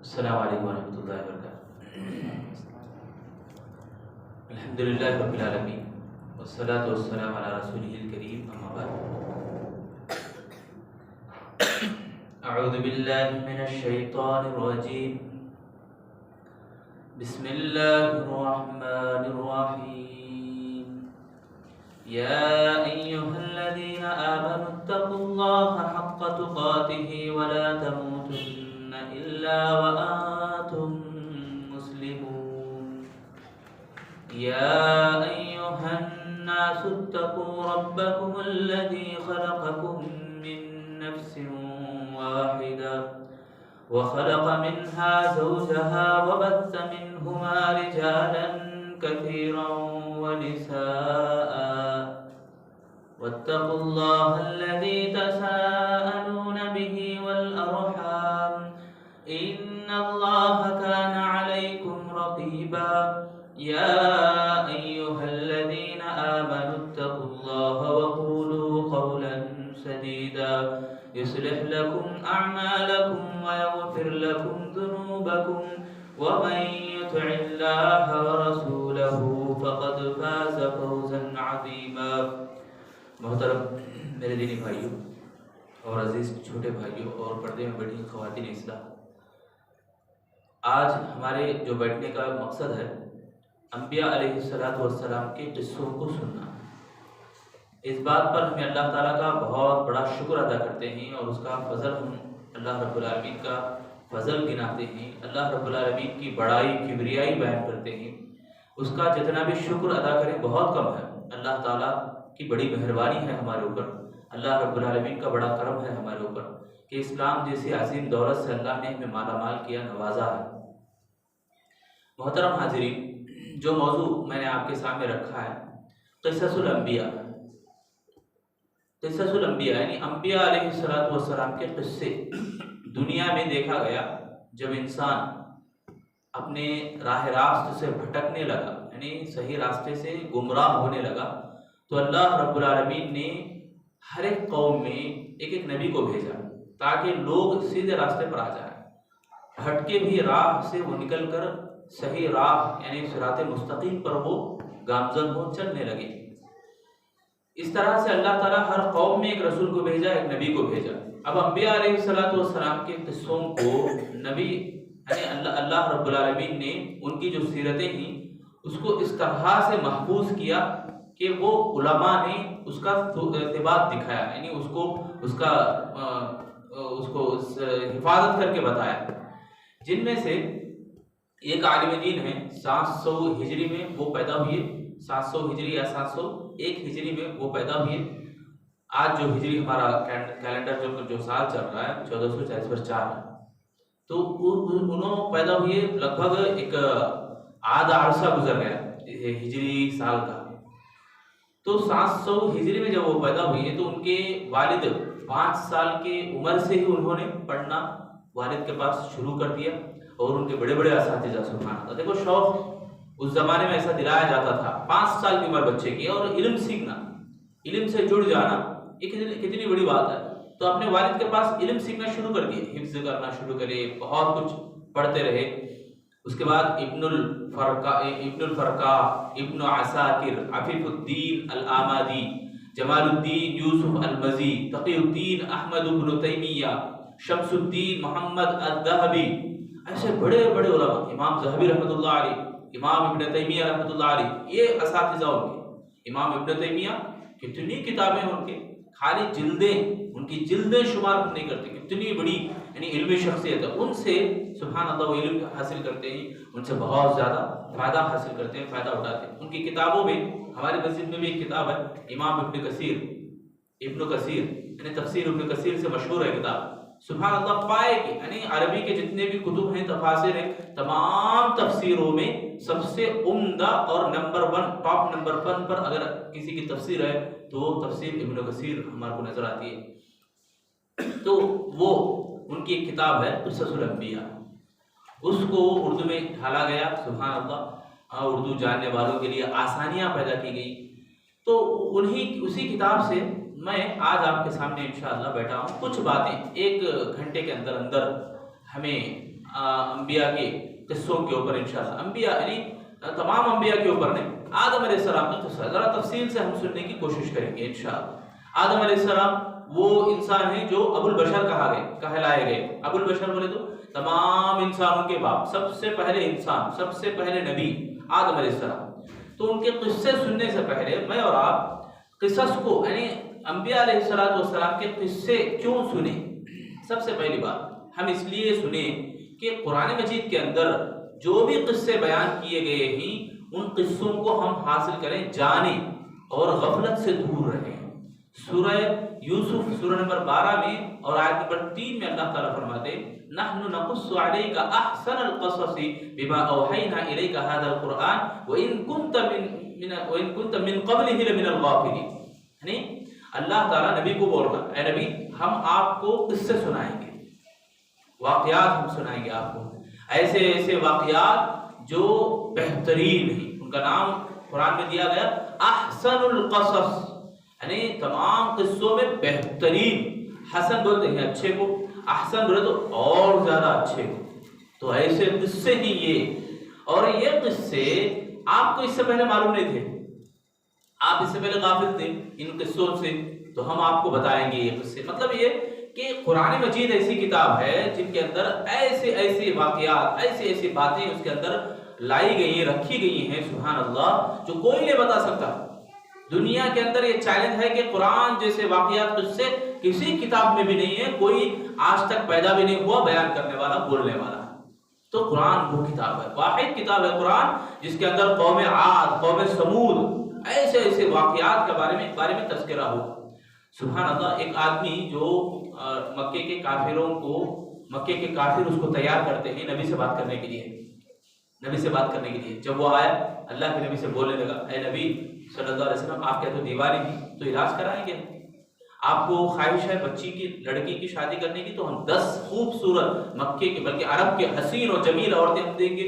السلام علیکم ورحمۃ اللہ وبرکاتہ۔ الحمدللہ رب العالمین والصلاۃ والسلام علی رسولہ الکریم، اما بعد۔ اعوذ باللہ من الشیطان الرجیم، بسم اللہ الرحمن الرحیم۔ یا ایھا الذین آمنوا اتقوا اللہ حق تقاتہ ولا تموتن إلا وأنتم مسلمون۔ يا أيها الناس اتقوا ربكم الذي خلقكم من نفس واحدة وخلق منها زوجها وبث منهما رجالا كثيرا ونساء واتقوا الله الذي تساءلون به والأرحام إن الله كان عليكم رقيبا۔ يا أيها الذين آمنوا اتقوا الله وقولوا قولا سديدا يصلح لكم أعمالكم ويغفر لكم ذنوبكم ومن يطع الله ورسوله فقد فاز فوزا عظيما۔ محترم میرے دینی بھائیوں اور عزیز چھوٹے بھائیوں اور پردے میں بیٹھی خواتین اسلام، آج ہمارے جو بیٹھنے کا مقصد ہے انبیاء علیہ السلام کے قصوں کو سننا۔ اس بات پر ہمیں اللہ تعالیٰ کا بہت بڑا شکر ادا کرتے ہیں اور اس کا فضل ہم اللہ رب العالمین کا فضل گناتے ہیں، اللہ رب العالمین کی بڑائی کبریائی بیان کرتے ہیں۔ اس کا جتنا بھی شکر ادا کریں بہت کم ہے۔ اللہ تعالیٰ کی بڑی مہربانی ہے ہمارے اوپر، اللہ رب العالمین کا بڑا کرم ہے ہمارے اوپر کہ اسلام جیسی عظیم دولت سے اللہ نے ہمیں مالا مال کیا، نوازا ہے۔ محترم حاضرین، جو موضوع میں نے آپ کے سامنے رکھا ہے قصص الانبیاء، قصص الانبیاء یعنی انبیاء علیہ السلام کے قصے۔ دنیا میں دیکھا گیا جب انسان اپنے راہ راست سے بھٹکنے لگا، یعنی صحیح راستے سے گمراہ ہونے لگا، تو اللہ رب العالمین نے ہر ایک قوم میں ایک ایک نبی کو بھیجا تاکہ لوگ سیدھے راستے پر آ جائیں، ہٹکے بھی راہ سے وہ نکل کر صحیح راہ یعنی صراط مستقیم پر وہ گامزن ہو، چلنے لگے۔ اس طرح سے اللہ تعالیٰ ہر قوم میں ایک رسول کو بھیجا، ایک نبی کو بھیجا۔ اب انبیاء علیہ السلام کے قصوں کو نبی یعنی اللہ رب العالمین نے ان کی جو سیرتیں ہیں اس کو اس طرح سے محفوظ کیا کہ وہ علماء نے اس کا ارتباط دکھایا، یعنی اس کو حفاظت کر کے بتایا۔ جن میں سے ایک عالم دین ہے 700 ہجری میں وہ پیدا ہوئے، 700 ہجری یا 701 ہجری میں وہ پیدا ہوئے۔ آج جو ہجری ہمارا کیلنڈر جو سال چل رہا ہے 1440 پر 4 ہے، تو انہوں پیدا ہوئے لگ بھگ ایک آدھا عرصہ گزر گیا ہجری سال کا۔ تو 700 ہجری میں جب وہ پیدا ہوئے تو ان کے والد 5 سال کی عمر سے ہی انہوں نے پڑھنا والد کے پاس شروع کر دیا، اور ان کے بڑے بڑے اساتذہ سبحان اللہ۔ دیکھو شوق اس زمانے میں ایسا دلایا جاتا تھا، 5 سال کی عمر بچے کی، اور علم سیکھنا، علم سے جڑ جانا یہ کتنی بڑی بات ہے۔ تو اپنے والد کے پاس علم سیکھنا شروع کر دیے، حفظ کرنا شروع کرے، بہت کچھ پڑھتے رہے۔ اس کے بعد ابن الفرقا، ابن عساکر، عفیف الدین الآمادی، جمال الدین یوسف المزی، تقی الدین احمد بن تیمیہ، شمس الدین محمد الذہبی، ایسے بڑے بڑے علماء، امام ذہبی رحمۃ اللہ علیہ، امام ابن تیمیہ رحمۃ اللہ علیہ، یہ اساتذہ ان کے۔ امام ابن تیمیہ کتنی کتابیں ان کے، خالی جلدیں، ان کی جلدیں شمار نہیں کرتے، کتنی بڑی یعنی علمی شخصیت ہے۔ ان سے سبحان اللہ وہ علم حاصل کرتے ہیں، ان سے بہت زیادہ فائدہ حاصل کرتے ہیں، فائدہ اٹھاتے ہیں۔ ان کی کتابوں میں ہماری مسجد میں بھی ایک کتاب ہے امام ابن کثیر یعنی تفسیر ابن کثیر سے مشہور ہے کتاب، سبحان اللہ۔ پائے کہ یعنی عربی کے جتنے بھی کتب ہیں، تفاسیر ہیں، تمام تفسیروں میں سب سے عمدہ اور ٹاپ نمبر 1 پر اگر کسی کی تفسیر ہے تو وہ تفسیر ابن کثیر ہمارے کو نظر آتی ہے۔ تو وہ ان کی ایک کتاب ہے قصص الانبیاء، اس کو اردو میں ڈھالا گیا، سبحان اللہ، اردو جاننے والوں کے لیے آسانیاں پیدا کی گئی۔ تو اسی کتاب سے میں آج آپ کے سامنے انشاءاللہ بیٹھا ہوں۔ کچھ باتیں 1 گھنٹے کے اندر ہمیں انبیاء کے قصوں کے اوپر انشاءاللہ، انبیاء یعنی تمام انبیاء کے اوپر نہیں، آدم علیہ السلام کا قصہ ذرا تفصیل سے ہم سننے کی کوشش کریں گے انشاءاللہ۔ آدم علیہ السلام وہ انسان ہیں جو ابو البشر کہلائے گئے۔ ابو البشر بولے تو تمام انسانوں کے باپ، سب سے پہلے انسان، سب سے پہلے نبی آدم علیہ السلام۔ تو ان کے قصے سننے سے پہلے میں اور آپ قصص کو یعنی انبیاء علیہ السلام کے قصے کیوں سنیں؟ سب سے پہلی بات ہم اس لیے سنیں کہ قرآن مجید کے اندر جو بھی قصے بیان کیے گئے ہیں ان قصوں کو ہم حاصل کریں، جانیں اور غفلت سے دور رہیں۔ سورہ یوسف سورہ نمبر 12 میں اور آیت نمبر 3 میں اللہ تعالیٰ فرماتے ہیں نحن نقص عليك احسن القصص بما اوحينا اليك هذا القرآن وان كنت من قبله لمن الغافلين۔ یعنی اللہ تعالیٰ نبی کو بول رہا اے نبی ہم آپ کو قصے سنائیں گے، واقعات ہم سنائیں گے آپ کو، ایسے ایسے واقعات جو بہترین ہیں، ان کا نام قرآن میں دیا گیا احسن القصص، یعنی تمام قصوں میں بہترین۔ حسن بولتے ہیں اچھے کو، احسن بولے تو اور زیادہ اچھے کو۔ تو ایسے قصے ہی یہ، اور یہ قصے آپ کو اس سے پہلے معلوم نہیں تھے، آپ اس سے پہلے غافل تھے ان قصوں سے، تو ہم آپ کو بتائیں گے یہ قصے۔ مطلب یہ کہ قرآن مجید ایسی کتاب ہے جن کے اندر ایسے ایسے واقعات، ایسی ایسی باتیں اس کے اندر لائی گئی ہیں، رکھی گئی ہیں سبحان اللہ، جو کوئی نہیں بتا سکتا۔ دنیا کے اندر یہ چیلنج ہے کہ قرآن جیسے واقعات قصے کسی کتاب میں بھی نہیں ہے، کوئی آج تک پیدا بھی نہیں ہوا بیان کرنے والا، بولنے والا۔ تو قرآن وہ کتاب ہے، واحد کتاب ہے قرآن جس کے اندر قوم عاد، قوم سمود، ایسے ایسے واقعات کے بارے میں تذکرہ ہو۔ سبحان اللہ، ایک آدمی جو مکے کے کافروں کو، مکے کے کافر اس کو تیار کرتے ہیں نبی سے بات کرنے کے لیے، نبی سے بات کرنے کے لیے۔ جب وہ آیا اللہ کے نبی سے بولنے لگا اے نبی صلی اللہ علیہ وسلم آپ کیا تو دیوانے ہیں تو علاج کرائیں گے، آپ کو خواہش ہے بچی کی، لڑکی کی شادی کرنے کی تو ہم 10 خوبصورت مکے کے بلکہ عرب کے حسین اور جمیل عورتیں ہم دیں گے۔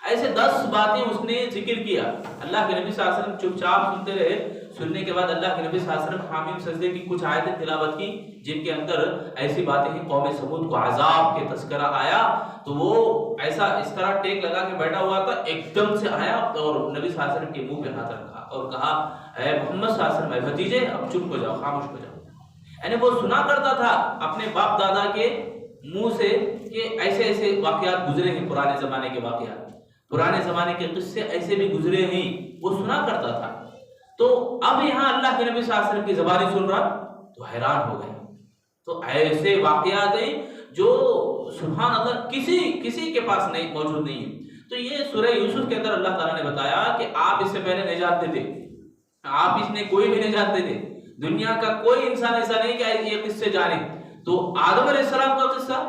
ایسے 10 باتیں اس نے ذکر کیا۔ اللہ کے نبی صلی اللہ علیہ وسلم چپ چاپ سنتے رہے۔ سننے کے بعد اللہ کے نبی صلی اللہ علیہ وسلم حامیم سجدے کی کچھ آیتیں تلاوت کی جن کے اندر ایسی باتیں ہیں، قوم سمود کو عذاب کے تذکرہ آیا تو وہ ایسا اس طرح ٹیک لگا کے بیٹھا ہوا تھا، ایک دم سے آیا اور نبی صلی اللہ علیہ وسلم کے منہ پہ ہاتھ رکھا اور کہا اے محمد صلی اللہ علیہ وسلم، اے بھتیجے اب چپ ہو جاؤ، خاموش ہو جاؤ۔ یعنی وہ سنا کرتا تھا اپنے باپ دادا کے منہ سے کہ ایسے ایسے واقعات گزرے ہیں، پرانے زمانے کے واقعات، پرانے زمانے کے قصے ایسے بھی گزرے ہیں، وہ سنا کرتا تھا۔ تو اب یہاں اللہ کے نبی صلی اللہ علیہ وسلم کی زبانی سن رہا تو حیران ہو گئے۔ تو ایسے واقعات ہیں جو سبحان اللہ کسی کے پاس نہیں موجود نہیں ہے۔ تو یہ سورہ یوسف کے اندر اللہ تعالیٰ نے بتایا کہ آپ اس سے پہلے نہیں جانتے تھے، آپ اس نے کوئی بھی نہیں جانتے تھے، دنیا کا کوئی انسان ایسا نہیں کہ یہ قصے جانے۔ تو آدم علیہ السلام کا قصہ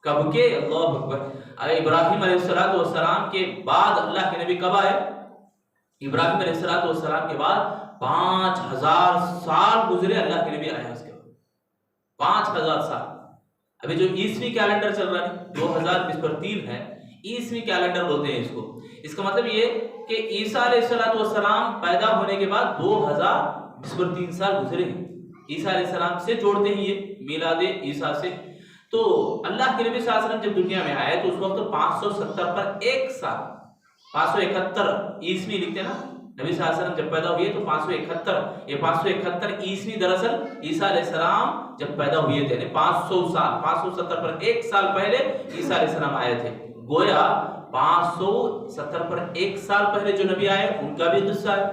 کب کے، اللہ اکبر، ابراہیم علیہ السلام کے بعد اللہ کے نبی کب آئے؟ ابراہیم علیہ السلام کے بعد 5000 سال گزرے، اللہ کے نبی آئے اس کے بعد 5000 سال۔ ابھی جو عیسوی کیلنڈر چل رہا ہے 2023 ہے، عیسوی کیلنڈر بولتے ہیں اس کو۔ اس کا مطلب یہ کہ عیسیٰ علیہ السلام پیدا ہونے کے بعد 2023 سال گزرے ہیں، عیسیٰ علیہ السلام سے جوڑتے ہیں یہ میلاد عیسیٰ سے۔ تو اللہ کے نبی صلی اللہ علیہ وسلم جب دنیا میں آئے تو اس وقت 570 پر ایک سال، 571 عیسوی لکھتے ہیں نا، نبی صلی اللہ علیہ وسلم جب پیدا ہوئے تو 571، یہ 571 عیسوی دراصل عیسیٰ علیہ السلام جب پیدا ہوئے تھے، 500 سال، 570 پر ایک سال پہلے عیسیٰ علیہ السلام آئے تھے۔ گویا 570 پر ایک سال پہلے جو نبی آئے ان کا بھی قصہ ہے،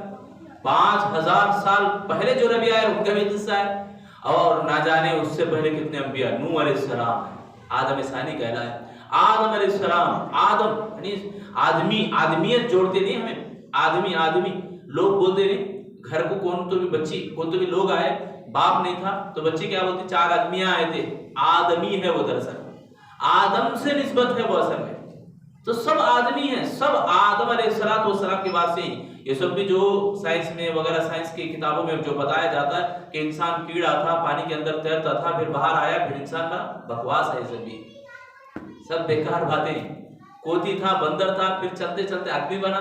5000 سال پہلے جو نبی آئے ان کا بھی قصہ ہے، اور نہ جانے اس سے پہلے کتنے انبیاء، نوح علیہ السلام، آدم ثانی کہلائے، آدم علیہ السلام، آدم یعنی آدمیت جوڑتے نہیں ہمیں، آدمی لوگ بولتے نہیں، گھر کو کون تو بھی لوگ آئے، باپ نہیں تھا تو بچی کیا بولتی، 4 آدمیاں آئے تھے، آدمی ہے وہ، دراصل آدم سے نسبت ہے وہ اصل میں، تو سب آدمی ہیں، سب آدم علیہ السلام کے بعد سے ہی۔ یہ سب بھی جو سائنس میں وغیرہ، سائنس کی کتابوں میں جو بتایا جاتا ہے کہ انسان کیڑا تھا، پانی کے اندر تیرتا تھا، پھر باہر آیا، پھر انسان کا بکواس ہے، سب بیکار باتیں، کوتی تھا، بندر تھا، پھر چلتے چلتے آدمی بنا،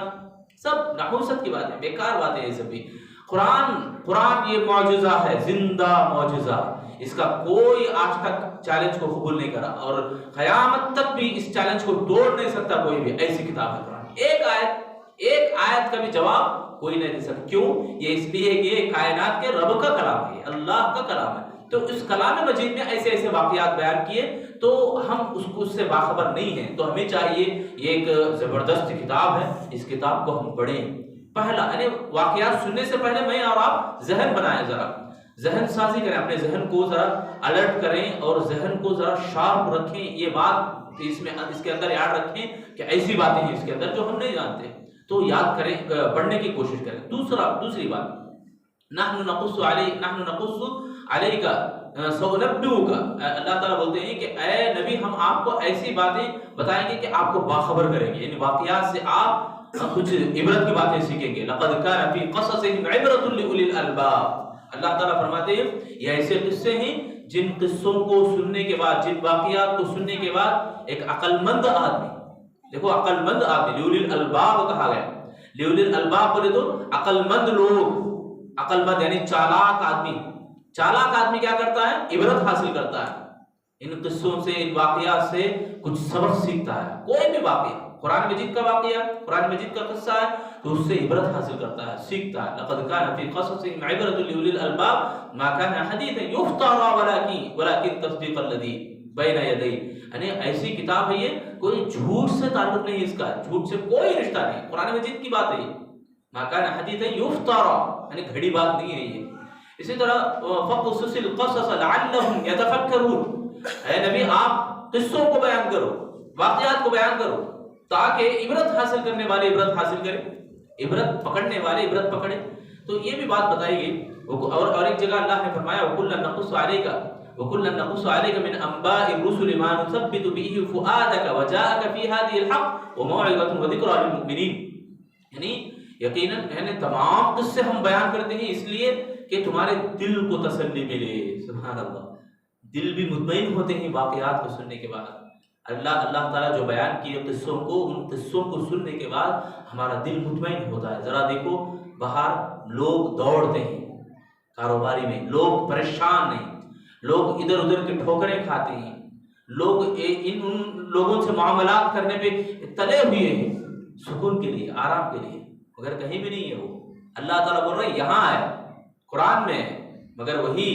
سب نحوست کی باتیں، بیکار باتیں، یہ سب بھی۔ قرآن یہ معجزہ ہے، زندہ معجزہ، اس کا کوئی آج تک چیلنج کو قبول نہیں کرا اور قیامت تک بھی اس چیلنج کو توڑ نہیں سکتا کوئی بھی. ایسی کتاب ہے قرآن. ایک آیت کا بھی جواب کوئی نہیں دے سکتا. کیوں؟ یہ اس لیے کہ یہ کائنات کے رب کا کلام ہے, اللہ کا کلام ہے. تو اس کلام مجید میں ایسے ایسے واقعات بیان کیے تو ہم اس سے باخبر نہیں ہیں. تو ہمیں چاہیے, یہ ایک زبردست کتاب ہے, اس کتاب کو ہم پڑھیں. پہلا یعنی واقعات سننے سے پہلے میں اور آپ ذہن بنائیں, ذرا ذہن سازی کریں, اپنے ذہن کو ذرا الرٹ کریں اور ذہن کو ذرا شارپ رکھیں. یہ بات اس کے اندر یاد رکھیں کہ ایسی باتیں ہیں اس کے اندر جو ہم نہیں جانتے, تو یاد کریں, پڑھنے کی کوشش کریں. دوسری بات, نحن نقص علیک سنبئک, اللہ تعالیٰ بولتے ہیں کہ اے نبی ہم آپ کو ایسی باتیں بتائیں گے کہ آپ کو باخبر کریں گے, یعنی واقعات سے آپ کچھ عبرت کی باتیں سیکھیں گے. لقد کان فی قصصہم عبرۃ لأولی الالباب, اللہ تعالیٰ فرماتے ہیں یہ ایسے قصے ہیں جن قصوں کو سننے کے بعد, جن واقعات کو سننے کے بعد ایک عقل مند آدمی, دیکھو عقل مند آدمی, لأولی الالباب کہا گیا. لأولی الالباب بولے تو عقل مند لوگ, عقل مند یعنی چالاک آدمی. چالاک آدمی کیا کرتا ہے؟ عبرت حاصل کرتا ہے, ان قصوں سے, ان واقعات سے کچھ سبق سیکھتا ہے. کوئی بھی واقعہ, قرآن مجید کا واقعہ, قرآن مجید کا قصہ ہے تو اس سے عبرت حاصل کرتا ہے, سیکھتا ہے. لقد کان فی قصصہم عبرۃ لأولی الالباب ما کان حدیثا یفتری ولکن تصدیق الذی بین یدیہ, یعنی ایسی کتاب ہے یہ, کوئی جھوٹ سے تعلق نہیں اس کا, جھوٹ سے کوئی رشتہ نہیں. قرآن مجید کی بات ہے یہ, ما کان حدیثا یفتری, یعنی گھڑی بات نہیں ہے یہ. اسی طرح فقصص القصص لعلهم يتفکرون, اے نبی آپ قصوں کو بیان کرو, واقعات کو بیان کرو تاکہ عبرت حاصل کرنے والے عبرت حاصل کریں, عبرت پکڑنے والے عبرت پکڑیں. تو یہ بھی بات بتائی گئی. اور ایک جگہ اللہ نے فرمایا وَكُلًّا نَقُصُّ عَلَيْكَ مِنْ أَنْبَاءِ الرُّسُلِ مَا نُثَبِّتُ بِهِ فُؤَادَكَ وَجَاءَكَ فِي هَذِهِ الْحَقُّ وَمَوْعِظَةٌ وَذِكْرَىٰ لِلْمُؤْمِنِينَ, یعنی یقیناً تمام قصے ہم بیان کرتے ہیں اس لیے کہ تمہارے دل کو تسلی ملے. سبحان اللہ, دل بھی مطمئن ہوتے ہیں واقعات کو سننے کے بعد. اللہ تعالیٰ جو بیان کیے قصوں کو, ان قصوں کو سننے کے بعد ہمارا دل مطمئن ہوتا ہے. ذرا دیکھو باہر لوگ دوڑتے ہیں کاروباری میں, لوگ پریشان نہیں, لوگ ادھر ادھر کے ٹھوکریں کھاتے ہیں, لوگ ان لوگوں سے معاملات کرنے پہ تلے ہوئے ہیں سکون کے لیے, آرام کے لیے, مگر کہیں بھی نہیں ہے وہ. اللہ تعالیٰ بول رہا ہے یہاں ہے, قرآن میں ہے, مگر وہی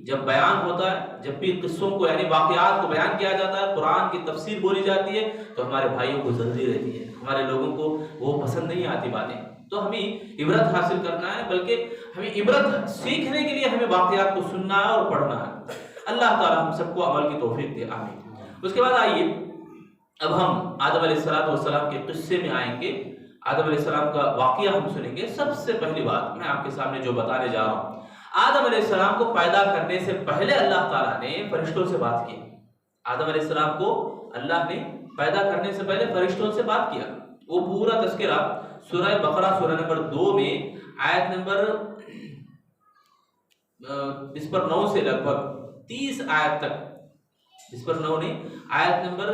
جب بیان ہوتا ہے, جب بھی قصوں کو یعنی واقعات کو بیان کیا جاتا ہے, قرآن کی تفسیر بولی جاتی ہے تو ہمارے بھائیوں کو جلدی رہتی ہے, ہمارے لوگوں کو وہ پسند نہیں آتی باتیں. تو ہمیں عبرت حاصل کرنا ہے, بلکہ ہمیں عبرت سیکھنے کے لیے ہمیں واقعات کو سننا ہے اور پڑھنا ہے. اللہ تعالیٰ ہم سب کو عمل کی توفیق دے, آمین. اس کے بعد آئیے اب ہم آدم علیہ السلام کے قصے میں آئیں گے. آدم علیہ السلام کا واقعہ ہم سنیں گے. سب سے پہلی بات میں آپ کے سامنے جو بتانے جا رہا ہوں, آدم علیہ السلام کو پیدا کرنے سے پہلے اللہ تعالیٰ نے فرشتوں سے بات کی. آدم علیہ السلام کو اللہ نے پیدا کرنے سے پہلے فرشتوں سے بات کیا. وہ پورا تذکرہ سورہ بقرہ سورہ نمبر 2 میں آیت نمبر اس پر 9 سے لگ بھگ 30 آیت تک, اس پر 9 نہیں, آیت نمبر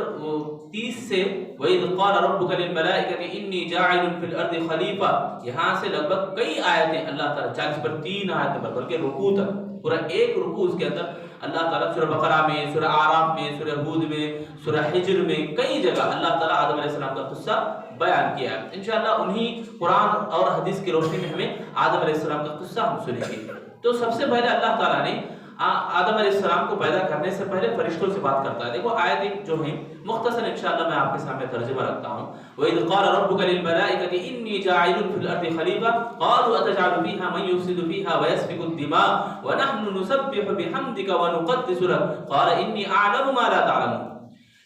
30 سے وَإِذْ قَالَ رَبُّكَ لِلْمَلَائِكَةِ إِنِّي جَاعِلٌ فِي الْأَرْضِ خَلِيفَةً, یہاں سے لگ بھگ کئی آیتیں اللہ تعالیٰ 40 پر 3 آیت نمبر بلکہ رکوع تک, پورا ایک رکوع اس کے اندر اللہ تعالیٰ سورہ بقرہ میں, سورہ اعراف میں, سورہ ہود میں, سورہ حجر میں, کئی جگہ اللہ تعالیٰ آدم علیہ السلام کا قصہ بیان کیا ہے. انشاءاللہ انہی قرآن اور حدیث کی روشنی میں ہمیں آدم علیہ السلام کا قصہ ہم سنیں گے. تو سب سے پہلے اللہ تعالیٰ نے آدم علیہ السلام کو پیدا کرنے سے پہلے فرشتوں سے بات کرتا ہے. دیکھو آیت ایک جو ہے مختصر انشاءاللہ میں آپ کے سامنے ترجمہ رکھتا ہوں. وَإِذْ قَالَ رَبُّكَ لِلْمَلَائِكَةِ إِنِّي جَاعِلٌ فِي الْأَرْضِ خَلِيفَةً قَالُوا أَتَجْعَلُ فِيهَا مَن يُفْسِدُ فِيهَا وَيَسْفِكُ الدِّمَاءَ وَنَحْنُ نُسَبِّحُ بِحَمْدِكَ وَنُقَدِّسُ لَكَ قَالَ إِنِّي أَعْلَمُ مَا لَا تَعْلَمُونَ.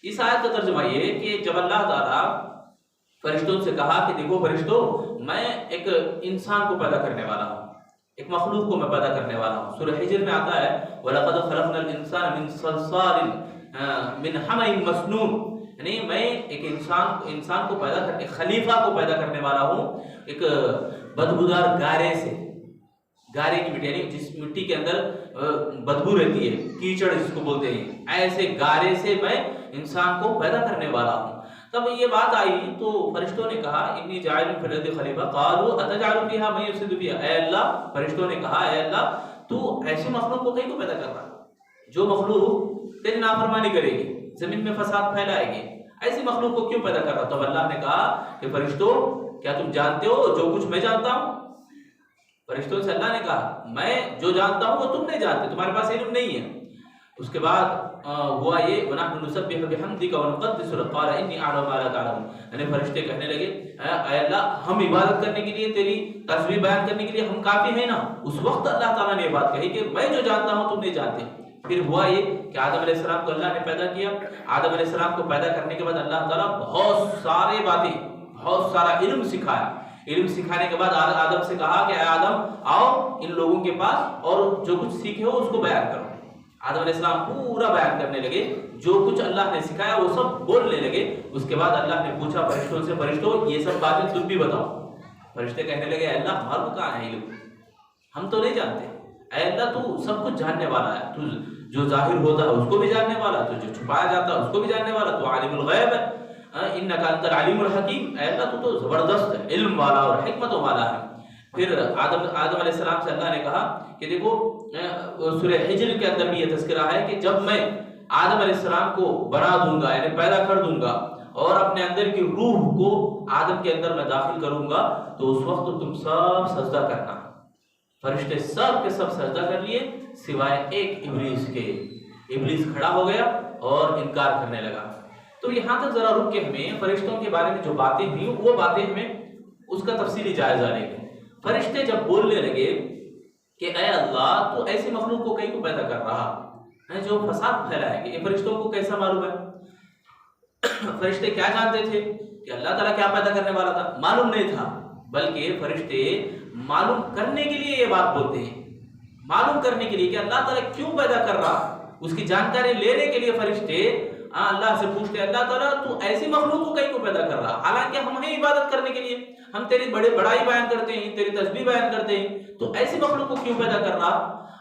اس آیت کا ترجمہ یہ ہے کہ جب اللہ تعالیٰ فرشتوں سے کہا کہ دیکھو فرشتوں, میں ایک انسان کو پیدا کرنے والا ہوں, ایک مخلوق کو میں پیدا کرنے والا ہوں. سورہ حجر میں آتا ہے وَلَقَدْ خَلَقْنَا الْإِنسَانَ مِنْ صَلْصَالٍ مِنْ حَمَإٍ مَسْنُونٍ, یعنی میں ایک انسان کو پیدا کر کے خلیفہ کو پیدا کرنے والا ہوں ایک بدبودار گارے سے. گارے کی مٹی, یعنی جس مٹی کے اندر بدبو رہتی ہے, کیچڑ جس کو بولتے ہیں, ایسے گارے سے میں انسان کو پیدا کرنے والا ہوں. تب یہ بات آئی تو فرشتوں نے کہا انی جاعل فی الارض خلیفہ قالوا اتجعل فیہا من یفسد فیہا, اے اللہ, فرشتوں نے کہا اے اللہ تو ایسی مخلوق کو کہیں کو پیدا کر رہا, جو مخلوق تیری نافرمانی کرے گی، زمین میں فساد پھیلائے گی، ایسی مخلوق کو کیوں پیدا کر رہا؟ تو اللہ نے کہا کہ فرشتوں کیا تم جانتے ہو جو کچھ میں جانتا ہوں؟ فرشتوں سے اللہ نے کہا میں جو جانتا ہوں وہ تم نہیں جانتے، تمہارے پاس علم نہیں ہے۔ اس کے بعد ہوا یہ وَنَحْنُ نُسَبِّحُ بِحَمْدِكَ وَنُقَدِّسُ لَكَ قَالَ إِنِّي أَعْلَمُ مَا لَا تَعْلَمُونَ، یعنی فرشتے کہنے لگے اے اللہ ہم عبادت کرنے کے لیے، تیری تسبیح بیان کرنے کے لیے ہم کافی ہیں نا؟ اس وقت اللہ تعالیٰ نے یہ بات کہی کہ میں جو جانتا ہوں تم نہیں جانتے۔ پھر ہوا یہ کہ آدم علیہ السلام کو اللہ نے پیدا کیا۔ آدم علیہ السلام کو پیدا کرنے کے بعد اللہ تعالیٰ بہت سارے باتیں، بہت سارا علم سکھایا۔ علم سکھانے کے بعد آدم سے کہا کہ اے آدم آؤ ان لوگوں کے پاس اور جو کچھ سیکھے ہو اس کو بیان کرو۔ آدم علیہ السلام پورا بیان کرنے لگے، جو کچھ اللہ نے سکھایا وہ سب بولنے لگے۔ اس کے بعد اللہ نے پوچھا فرشتوں سے فرشتوں یہ سب باتیں تم بھی بتاؤ۔ فرشتے کہنے لگے اے اللہ ہمارا کہاں ہے علم، ہم تو نہیں جانتے۔ اے اللہ تو سب کچھ جاننے والا ہے، تو جو ظاہر ہوتا ہے اس کو بھی جاننے والا، تو جو چھپایا جاتا ہے اس کو بھی جاننے والا، تو عالم الغیب ہے، انک انت العلیم الحکیم۔ اے اللہ تو زبردست علم والا اور حکمت والا ہے۔ پھر آدم علیہ السلام سے اللہ نے کہا کہ دیکھو سورہ حجر کے اندر بھی یہ تذکرہ ہے کہ جب میں آدم علیہ السلام کو بنا دوں گا، یعنی پیدا کر دوں گا اور اپنے اندر کی روح کو آدم کے اندر میں داخل کروں گا تو اس وقت تم سب سجدہ کرنا۔ فرشتے سب کے سب سجدہ کر لیے سوائے ایک ابلیس کے۔ ابلیس کھڑا ہو گیا اور انکار کرنے لگا۔ تو یہاں تک ذرا رک کے ہمیں فرشتوں کے بارے میں جو باتیں ہوئی وہ باتیں ہمیں اس کا تفصیلی جائزہ لیں گے۔ فرشتے جب بولنے لگے کہ اے اللہ تو ایسی مخلوق کو کہیں کو پیدا کر رہا ہے جو فساد پھیلائے گی، یہ فرشتوں کو کیسا معلوم ہے؟ فرشتے کیا جانتے تھے کہ اللہ تعالیٰ کیا پیدا کرنے والا تھا؟ معلوم نہیں تھا، بلکہ فرشتے معلوم کرنے کے لیے یہ بات بولتے ہیں، معلوم کرنے کے لیے کہ اللہ تعالیٰ کیوں پیدا کر رہا، اس کی جانکاری لینے کے لیے فرشتے اللہ سے پوچھتے ہیں اللہ تعالیٰ تو ایسی مخلوق کو کہیں کو پیدا کر رہا، حالانکہ ہم ہیں عبادت کرنے کے لیے، ہم تیری بڑائی بیان کرتے ہیں، تیری تسبیح بیان کرتے ہیں، تو ایسی مخلوق کو کیوں پیدا کر رہا؟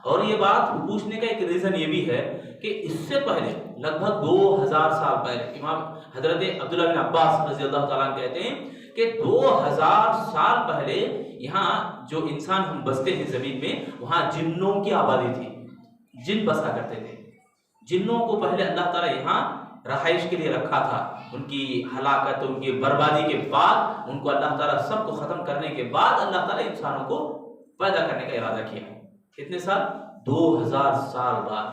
اور یہ بات پوچھنے کا ایک ریزن یہ بھی ہے کہ اس سے پہلے لگ بھگ 2000 سال پہلے امام حضرت عبداللہ بن عباس رضی اللہ تعالیٰ عنہ کہتے ہیں کہ 2000 سال پہلے یہاں جو انسان ہم بستے ہیں زمین میں، وہاں جنوں کی آبادی تھی، جن بسا کرتے تھے۔ جنوں کو پہلے اللہ تعالیٰ یہاں رہائش کے لیے رکھا تھا، ان کی ہلاکت، ان کی بربادی کے بعد ان کو اللہ تعالیٰ سب کو ختم کرنے کے بعد اللہ تعالیٰ انسانوں کو پیدا کرنے کا ارادہ کیا۔ کتنے سال؟ 2000 سال بعد۔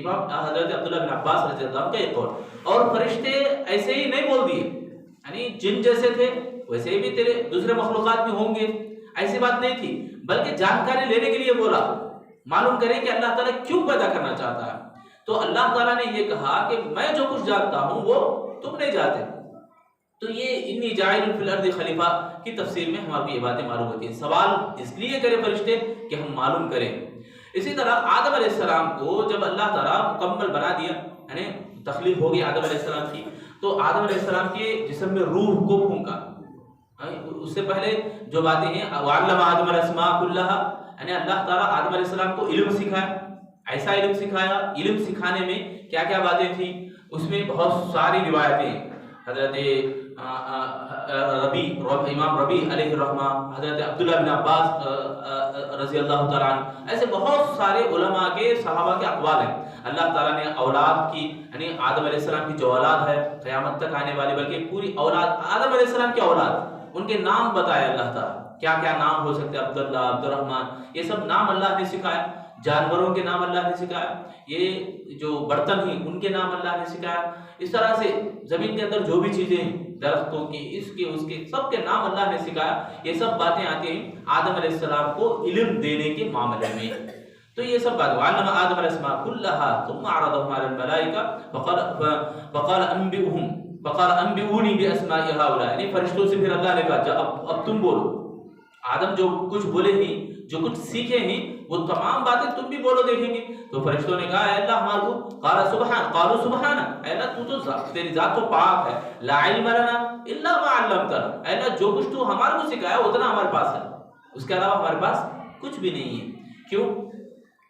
امام حضرت عبداللہ بن عباس رضی اللہ عنہ کا یہ قول۔ اور فرشتے ایسے ہی نہیں بول دیے، یعنی جن جیسے تھے ویسے ہی بھی تیرے دوسرے مخلوقات بھی ہوں گے، ایسی بات نہیں تھی، بلکہ جانکاری لینے کے لیے بولا، معلوم کریں کہ اللہ تعالیٰ کیوں پیدا کرنا چاہتا ہے۔ تو اللہ تعالیٰ نے یہ کہا کہ میں جو کچھ جانتا ہوں وہ تم نہیں جانتے۔ تو یہ انی جاعل فی الارض خلیفہ کی تفسیر میں ہمارے یہ باتیں معلوم ہوتی ہیں۔ سوال اس لیے کرے فرشتے کہ ہم معلوم کریں۔ اسی طرح آدم علیہ السلام کو جب اللہ تعالیٰ مکمل بنا دیا، یعنی تخلیق ہوگی آدم علیہ السلام کی، تو آدم علیہ السلام کے جسم میں روح کو پھونکا۔ اس سے پہلے جو باتیں ہیں وَعَلَّمَ آدَمَ الْأَسْمَاءَ كُلَّهَا، یعنی اللہ تعالیٰ آدم علیہ السلام کو علم سکھایا، ایسا علم سکھایا۔ علم سکھانے میں کیا کیا باتیں تھیں؟ اس میں بہت ساری روایتیں، حضرت امام ربی علیہ الرحمہ، حضرت عبداللہ بن عباس رضی اللہ تعالیٰ عنہ، ایسے بہت سارے علماء کے صحابہ کے اقوال ہیں۔ اللہ تعالیٰ نے اولاد کی، یعنی آدم علیہ السلام کی جو اولاد ہے قیامت تک آنے والی، بلکہ پوری اولاد آدم علیہ السلام کی اولاد، ان کے نام بتایا اللہ تعالیٰ، کیا کیا نام ہو سکتے ہیں، عبداللہ، عبد الرحمن، یہ سب نام اللہ نے سکھایا۔ جانوروں کے نام اللہ نے سکھایا، یہ جو برتن ہیں ان کے نام اللہ نے سکھایا۔ اس طرح سے زمین کے اندر جو بھی چیزیں ہیں، درختوں کی، اس کے سب کے نام اللہ نے سکھایا۔ یہ سب باتیں آتی ہیں آدم علیہ السلام کو علم دینے کے معاملے میں۔ تو یہ سب بات وعلم آدم الاسماء كلها ثم عرضهم على الملائكة فقال انبئوني باسماء هؤلاء، یعنی فرشتوں سے پھر اللہ نے کہا اب تم بولو۔ آدم جو کچھ بولے ہیں، جو کچھ سیکھے ہیں، وہ تمام باتیں تم بھی بولو دیکھیں گے۔ تو فرشتوں نے کہا اے اللہ ہمارے کو، قالوا سبحان، اے اللہ تو تیری ذات تو پاک ہے، لا علم لنا الا ما علمتنا، اے اللہ جو کچھ تو ہمارے کو سکھایا اتنا ہمارے پاس ہے، اس کے علاوہ ہمارے پاس کچھ بھی نہیں ہے۔ کیوں؟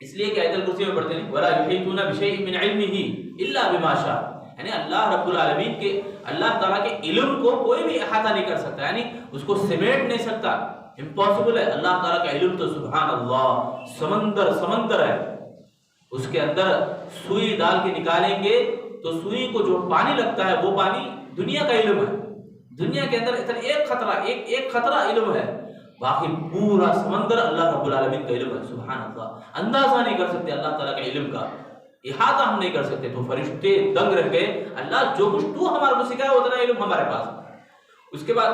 اس لیے کہ آیت الکرسی میں پڑھتے ہیں ولا یحیطون بشیء من علمه الا بما شاء، یعنی اللہ رب العالمین کے، اللہ تعالیٰ کے علم کو کوئی بھی احاطہ نہیں کر سکتا، یعنی اس کو سمیٹ نہیں سکتا، امپاسبل ہے۔ اللہ تعالیٰ کا علم تو سبحان اللہ سمندر ہے، اس کے اندر سوئی ڈال کے نکالیں گے تو سوئی کو جو پانی لگتا ہے وہ پانی دنیا کا علم ہے. دنیا کے اندر اتنا ایک خطرہ علم ہے، باقی پورا سمندر اللہ رب العالمین کا علم ہے. سبحان اللہ، اندازہ نہیں کر سکتے اللہ تعالیٰ کے علم کا، احاطہ ہم نہیں کر سکتے. تو فرشتے دنگ رہ گئے، اللہ جو کچھ تو ہمارے کو سکھایا اتنا علم ہمارے پاس. اس کے بعد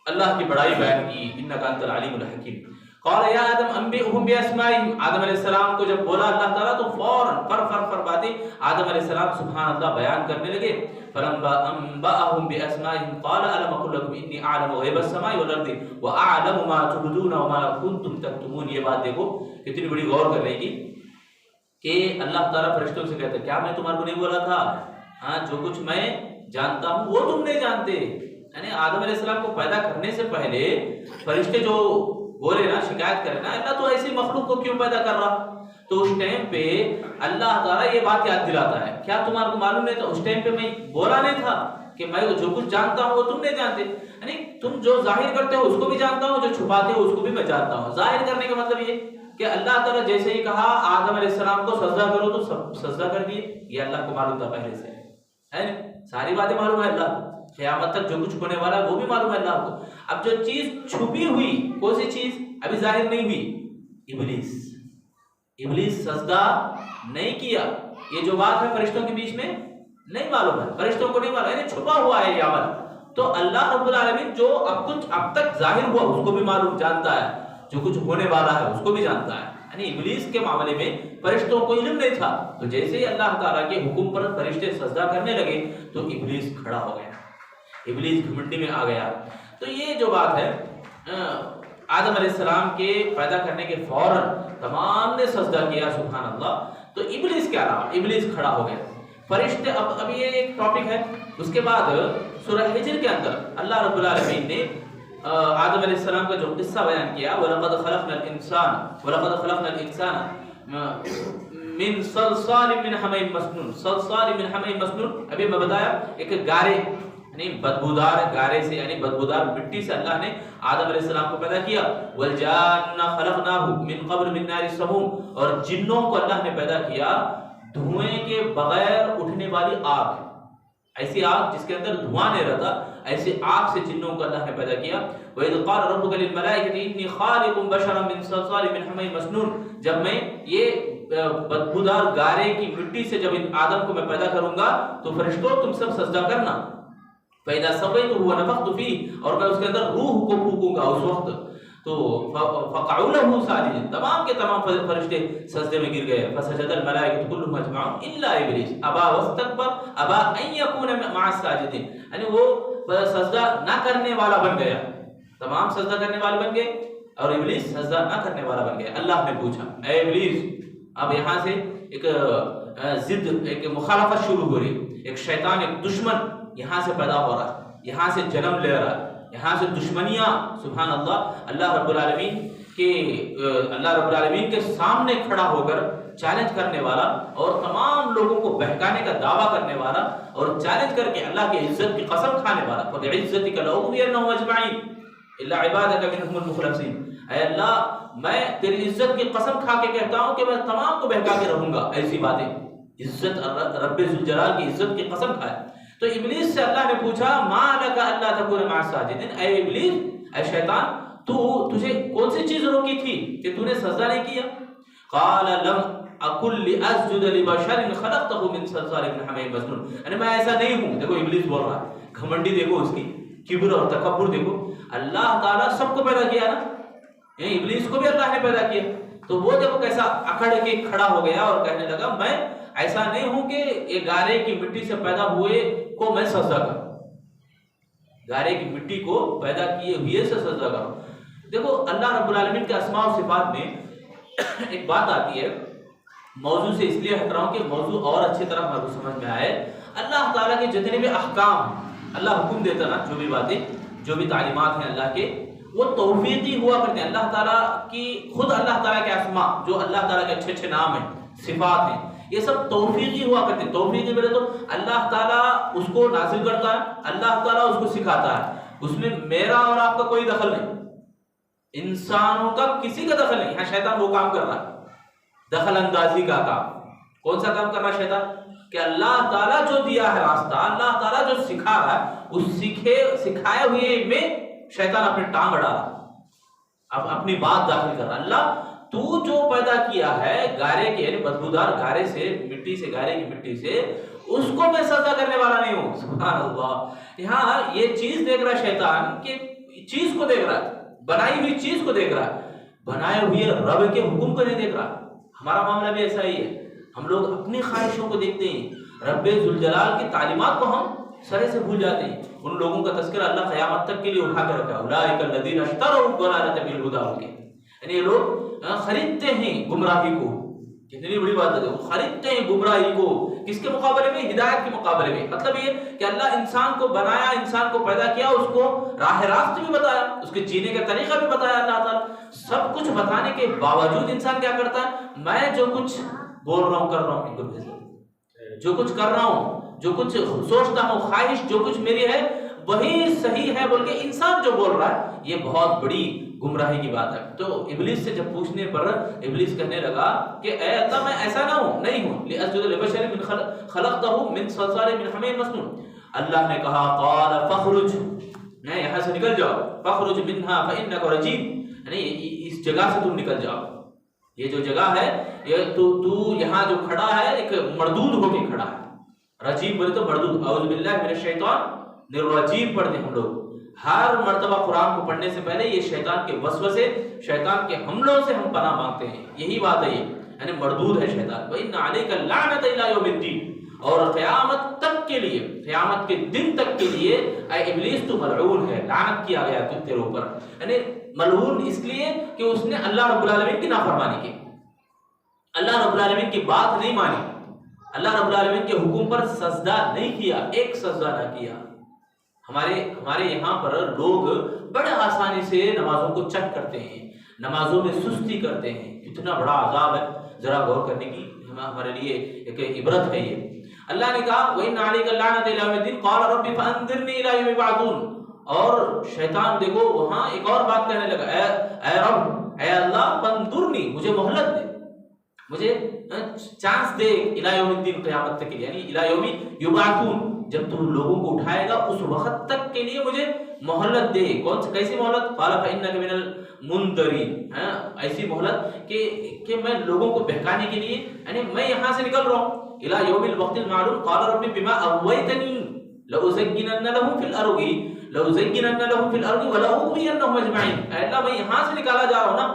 اللہ کی بڑائی بیان کی، انک انت العلیم الحکیم. قال یا آدم انبئهم باسمائهم، آدم علیہ السلام کو جب بولا اللہ تعالیٰ تو فوراً فر باتیں آدم علیہ السلام سبحان اللہ بیان کرنے لگے. فلما انبأهم باسمائهم قال الم اقل لكم انی اعلم غیب السماء والارض واعلم ما تبدون وما كنتم تكتمون. یہ بات دیکھو کتنی بڑی غور کرنے کی کہ اللہ تعالیٰ فرشتوں سے کہتا ہے کیا میں تمہارے کو نہیں بولا تھا، ہاں جو کچھ میں جانتا ہوں وہ تم نہیں جانتے. یعنی آدم علیہ السلام کو پیدا کرنے سے پہلے فرشتے جو بولے نا، شکایت کرے نا اللہ تو ایسی مخلوق کو کیوں پیدا کر رہا، تو اس ٹائم پہ اللہ تعالیٰ یہ بات یاد دلاتا ہے کیا تمہارے کو معلوم نہیں تھا، اس ٹائم پہ میں بولا نہیں تھا کہ میں جو کچھ جانتا ہوں وہ تم نہیں جانتے. یعنی تم جو ظاہر کرتے ہو اس کو بھی جانتا ہوں، جو چھپاتے ہو اس کو بھی میں جانتا ہوں. ظاہر کرنے کا مطلب یہ کہ اللہ تعالیٰ جیسے ہی کہا آدم علیہ السلام کو سجدہ کرو تو سب سجدہ کر دیے. یہ اللہ کو معلوم تھا پہلے سے، ہے نا، ساری باتیں معلوم ہے اللہ کو، قیامت تک جو کچھ ہونے والا ہے وہ بھی معلوم ہے اللہ کو. اب جو چیز چھپی ہوئی، کون سی چیز ابھی ظاہر نہیں ہوئی، ابلیس سجدہ نہیں کیا. یہ جو بات ہے فرشتوں کے بیچ میں نہیں معلوم ہے، فرشتوں کو نہیں معلوم، یعنی چھپا ہوا ہے یہ عمل. تو اللہ رب العالمین جو اب تک ظاہر ہوا اس کو بھی معلوم جانتا ہے، جو کچھ ہونے والا ہے اس کو بھی جانتا ہے. یعنی ابلیس کے معاملے میں فرشتوں کو علم نہیں تھا. تو جیسے ہی اللہ تعالیٰ کے حکم پر فرشتے سجدہ کرنے لگے تو ابلیس کھڑا ہو گیا، ابلیس گھمنڈی میں آ گیا. تو یہ جو بات ہے آدم علیہ السلام کے پیدا کرنے کے فوراً تمام نے سجدہ کیا، سبحان اللہ. تو ابلیس کیا رہا، ابلیس کھڑا ہو گیا. فرشتے اب یہ ایک ٹاپک ہے. اس کے بعد سورہ ہجر کے اندر اللہ رب العالمین نے آدم علیہ السلام کا جو قصہ بیان کیا، وَلَقَدْ خَلَقْنَا الْإِنسَانَ مِنْ صَلْصَالٍ مِنْ حَمَإٍ مَسْنُونٍ. صلصال من حمإ مسنون، ابھی میں بتایا ایک گارے یعنی بدبودار گارے سے، یعنی بدبودار مٹی سے اللہ نے آدم علیہ السلام کو پیدا کیا. وَالْجَانَّ خَلَقْنَاهُ مِنْ قَبْلُ مِنْ نَارِ السَّمُومِ، اور جنوں کو اللہ نے پیدا کیا دھوئیں کے بغیر اٹھنے والی آگ، ایسی آگ جس کے اندر دھواں نہیں رہتا، ایسی آگ سے جنوں کو اللہ نے پیدا کیا. وَإِذْ قَالَ رَبُّكَ لِلْمَلَائِكَةِ إِنِّي خَالِقٌ بَشَرًا مِنْ صَلْصَالٍ مِنْ حَمَإٍ مَسْنُونٍ، جب میں یہ بدبودار گارے کی مٹی سے جب ان آدم کو میں پیدا کروں گا تو فرشتوں تم سب سجدہ کرنا. فَإِذَا سَوَّيْتُهُ وَنَفَخْتُ فِيهِ، اور میں اس کے اندر روح کو پھونکوں گا اس وقت. تو فَقَعُوا لَهُ سَاجِدِينَ، تمام کے تمام فرشتے سجدے میں گر گئے. فَسَجَدَ الْمَلَائِكَةُ كُلُّهُمْ أَجْمَعُونَ إِلَّا إِبْلِيسَ أَبَى وَاسْتَكْبَرَ أَبَى أَن يَكُونَ مَعَ السَّاجِدِينَ. یعنی وہ سجدہ نہ کرنے والا بن گیا، تمام سجدہ کرنے والے بن گئے اور ابلیس سجدہ نہ کرنے والا بن گیا. اللہ نے پوچھا اے ابلیس، اب یہاں سے ایک ضد، ایک مخالفت شروع ہو رہی، ایک شیطان، ایک دشمن یہاں سے پیدا ہو رہا ہے، یہاں سے جنم لے رہا ہے، یہاں سے دشمنیاں. سبحان اللہ، اللہ رب العالمین کے سامنے کھڑا ہو کر چیلنج کرنے والا اور تمام لوگوں کو بہکانے کا دعویٰ کرنے والا اور چیلنج کر کے اللہ کی عزت کی قسم کھانے والا. فَبِعِزَّتِكَ لَأُغْوِيَنَّهُمْ أَجْمَعِينَ إِلَّا عِبَادَكَ مِنْهُمُ الْمُخْلَصِينَ. اے اللہ میں تیری عزت کی قسم کھا کے کہتا ہوں کہ میں تمام کو بہکا کے رہوں گا. ایسی باتیں، عزت رب ذوالجلال کی عزت کی قسم کھائے. تو ابلیس سے اللہ نے پوچھا مَا لَكَ أَلَّا تَكُونَ مَعَ السَّاجِدِينَ، اے ابلیس، اے شیطان، تجھے کون سی چیز روکی تھی کہ تو نے سجدہ نہیں کیا؟ قَالَ لَمْ أَكُنْ لِأَسْجُدَ لِبَشَرٍ خَلَقْتَهُ مِنْ صَلْصَالٍ مِنْ حَمَإٍ مَسْنُونٍ. یعنی میں ایسا نہیں ہوں. دیکھو ابلیس بول رہا ہے، گھمنڈی دیکھو اس کی، کبر اور تکبر دیکھو. اللہ تعالیٰ سب کو پیدا کیا نا، یعنی ابلیس کو بھی اللہ نے پیدا کیا. تو وہ جب کیسا اکڑ کے کھڑا ہو گیا اور کہنے لگا میں ایسا نہیں ہوں کہ یہ گارے کی مٹی سے پیدا ہوئے کو میں سجدہ کروں، گارے کی مٹی کو پیدا کیے ہوئے سے سجدہ کروں. دیکھو اللہ رب العالمین کے اسماء و صفات میں ایک بات آتی ہے، موضوع سے اس لیے ہٹ رہا ہوں کہ موضوع اور اچھی طرح میرے کو سمجھ میں آئے. اللہ تعالیٰ کے جتنے بھی احکام اللہ حکم دیتا نا، جو بھی باتیں، جو بھی تعلیمات ہیں اللہ کے، وہ توفیقی ہوا کرتے ہیں. اللہ تعالیٰ کی خود اللہ تعالیٰ کے اسماء، جو اللہ تعالیٰ کے اچھے اچھے نام ہیں، صفات ہیں، یہ سب توفیقی ہوا کرتے ہیں. توفیقی بولے تو اللہ تعالیٰ اس کو نازل کرتا ہے، اللہ تعالیٰ اس کو سکھاتا ہے. اس میں میرا اور آپ کا کوئی دخل نہیں، انسانوں کا کسی کا دخل نہیں. یہاں شیطان وہ کام کر رہا ہے، دخل اندازی کا کام. کون سا کام کر رہا ہے شیطان؟ کہ اللہ تعالیٰ جو دیا ہے راستہ، اللہ تعالیٰ جو سکھا رہا ہے، اس سکھائے ہوئے میں شیطان اپنے ٹانگ اڑا رہا، اب اپنی بات داخل کر رہا۔ اللہ تو جو پیدا کیا ہے گارے کے، یعنی بدبودار گارے سے، مٹی سے، گارے کی مٹی سے، اس کو میں سجدہ کرنے والا نہیں ہوں۔ سبحان اللہ۔ یہاں یہ چیز دیکھ رہا شیطان کہ چیز کو دیکھ رہا ہے، بنائی ہوئی چیز کو دیکھ رہا ہے، بنائے ہوئے رب کے حکم کو نہیں دیکھ رہا۔ ہمارا معاملہ بھی ایسا ہی ہے، ہم لوگ اپنی خواہشوں کو دیکھتے ہیں، رب ذوالجلال کی تعلیمات کو ہم سرے سے بھول جاتے ہیں۔ ان لوگوں کا تذکرہ اللہ قیامت تک کے لیے اٹھا کے رکھا ہے، اولئک الذین اشتروا الضلالۃ بالہدی، یعنی یہ لوگ خریدتے ہیں گمراہی کو۔ کتنی بڑی بات ہے، وہ خریدتے ہیں گمراہی کو، کس کے مقابلے میں؟ ہدایت کے مقابلے میں۔ مطلب یہ کہ اللہ انسان کو بنایا، انسان کو پیدا کیا، اس کو راہ راست بھی بتایا، اس کے جینے کا طریقہ بھی بتایا اللہ تعالیٰ۔ سب کچھ بتانے کے باوجود انسان کیا کرتا ہے؟ میں جو کچھ بول رہا ہوں، کر رہا ہوں، جو کچھ کر رہا ہوں، جو کچھ سوچتا ہوں، خواہش جو کچھ میری ہے وہی صحیح ہے بول کے انسان جو بول رہا ہے، یہ بہت بڑی گمراہی کی بات ہے۔ تو ابلیس سے جب پوچھنے پر ابلیس کہنے لگا کہ اے اللہ میں ایسا نہ ہوں، نہیں ہوں، لأسجد لبشر من خلقته من صلصال من حمیم مسنون۔ اللہ نے کہا قال فاخرج، یہاں سے نکل جاؤ، فاخرج منها فإنك رجیم، یعنی اس جگہ سے تم نکل جاؤ، یہ جو جگہ ہے، یہ تو یہاں جو کھڑا ہے ایک مردود ہو کے کھڑا ہے۔ رجیم بولے تو مردود، اعوذ باللہ من الشیطان الرجیم پڑھتے ہم لوگ ہر مرتبہ قرآن کو پڑھنے سے پہلے، یہ شیطان کے وسوسے، شیطان کے حملوں سے ہم پناہ مانگتے ہیں، یہی بات ہے، یہ یعنی مردود ہے شیطان۔ وَإِنَّ عَلَيْكَ اللَّعْنَةَ إِلَىٰ يَوْمِ الدِّينِ، اور قیامت تک کے لیے، قیامت کے دن تک کے لیے اے ابلیس تو ملعون ہے، لعنت کیا گیا تیرے اوپر، یعنی ملعون اس لیے کہ اس نے اللہ رب العالمین کی نافرمانی کی، اللہ رب العالمین کی بات نہیں مانی، اللہ رب العالمین کے حکم پر سجدہ نہیں کیا، ایک سجدہ نہ کیا۔ ہمارے یہاں پر لوگ بڑے آسانی سے نمازوں کو چٹ کرتے ہیں، نمازوں میں سستی کرتے ہیں، کتنا بڑا عذاب ہے، ذرا غور کرنے کی ہمارے لیے ایک عبرت ہے یہ۔ اللہ نے کہا وَإِنَّ عَلَيْكَ اللَّعْنَةَ إِلَىٰ يَوْمِ الدِّينِ قَالَ رَبِّ فَأَنذِرْنِي إِلَىٰ يَوْمِ يُبْعَثُونَ، اور شیطان دیکھو وہاں ایک اور بات کہنے لگا، اے رب، اے اللہ، فَانذُرْنِي، مجھے مہلت دے، مجھے چانس دے، اِلَىٰ يَوْمِ الدِّينِ، قیامت تک کے لیے، یعنی اِلَىٰ يَوْمِ يُبْعَثُونَ، جب تو لوگوں کو اٹھائے گا اس وقت تک کے لیے مجھے مہلت دے۔ کون سی کیسی مہلت؟ قال فإنك من المنذرين، ایسی مہلت کہ میں لوگوں کو بہکانے کے لیے، یعنی میں یہاں سے نکل رہا ہوں الى يوم الوقت المعلوم۔ قال رب بما اغويتني لأزينن لهم في الارض ولأغوينهم اجمعين، اے اللہ میں یہاں سے نکالا جا رہا ہوں نا،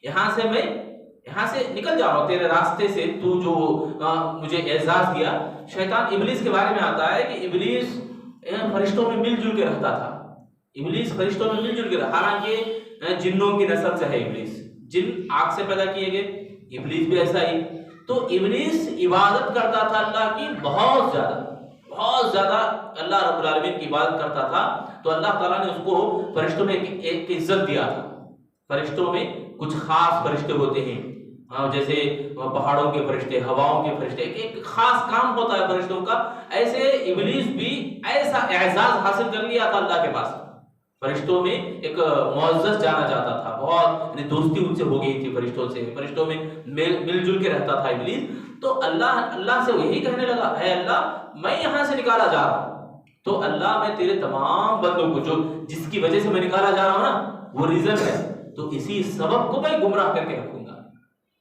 یہاں سے نکل جا رہا ہوں تیرے راستے سے، تو جو مجھے اعزاز دیا۔ شیطان ابلیس کے بارے میں آتا ہے کہ ابلیس فرشتوں میں مل جل کے رہتا تھا، ابلیس فرشتوں میں مل جل کے رہتا، حالانکہ جنوں کی نسل سے ہے ابلیس، جن آگ سے پیدا کیے گئے، ابلیس بھی ایسا ہی۔ تو ابلیس عبادت کرتا تھا اللہ کی بہت زیادہ اللہ رب العالمین کی عبادت کرتا تھا، تو اللہ تعالیٰ نے اس کو فرشتوں میں ایک عزت دیا تھا۔ فرشتوں میں کچھ خاص فرشتے ہوتے ہیں، جیسے پہاڑوں کے فرشتے، ہواؤں کے فرشتے، ایک خاص کام ہوتا ہے فرشتوں کا، ایسے ابلیس بھی ایسا اعزاز حاصل کر لیا تھا اللہ کے پاس، فرشتوں میں ایک معزز جانا جاتا تھا، بہت یعنی دوستی ان سے ہو گئی تھی فرشتوں سے، فرشتوں میں مل جل کے رہتا تھا ابلیس۔ تو اللہ سے یہی کہنے لگا، اے اللہ میں یہاں سے نکالا جا رہا ہوں، تو اللہ میں تیرے تمام بندوں کو، جس کی وجہ سے میں نکالا جا رہا ہوں نا، وہ ریزن ہے، تو اسی سبب کو میں گمراہ کر کے رکھوں گا،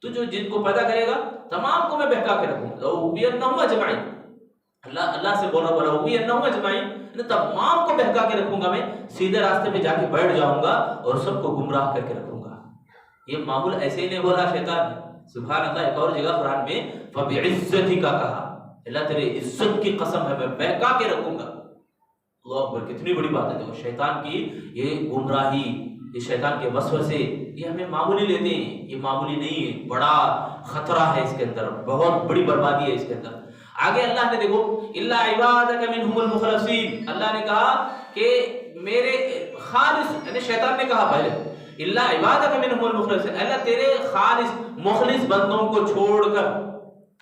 تو جو جن کو پیدا کرے گا تمام کو میں بہکا کے رکھوں گا، وَأُغْوِيَنَّهُمْ أَجْمَعِينَ، اللہ سے بول رہا وَلَأُغْوِيَنَّهُمْ أَجْمَعِينَ، تمام کو بہکا کے رکھوں گا، میں سیدھے راستے پہ جا کے بیٹھ جاؤں گا اور سب کو گمراہ کر کے رکھوں گا۔ یہ معمول ایسے ہی نہیں بولا شیطان نے، سبحان اللہ۔ ایک اور جگہ قرآن میں فَبِعِزَّتِكَ کہا، اللہ تیرے عزت کی قسم ہے میں بہکا کے رکھوں گا۔ اللہ اکبر، کتنی بڑی بات ہے۔ دیکھو شیطان کی یہ گمراہی، یہ شیطان کے وسوسے، یہ ہمیں معمولی لیتے ہیں، یہ معمولی نہیں ہے، بڑا خطرہ ہے اس کے اندر، بہت بڑی بربادی ہے اس کے اندر۔ آگے اللہ نے دیکھو الا عبادک منہم المخلصین، اللہ نے کہا کہ میرے خالص، یعنی شیطان نے کہا پہلے الا عبادک منہم المخلصین، اللہ تیرے خالص مخلص بندوں کو چھوڑ کر،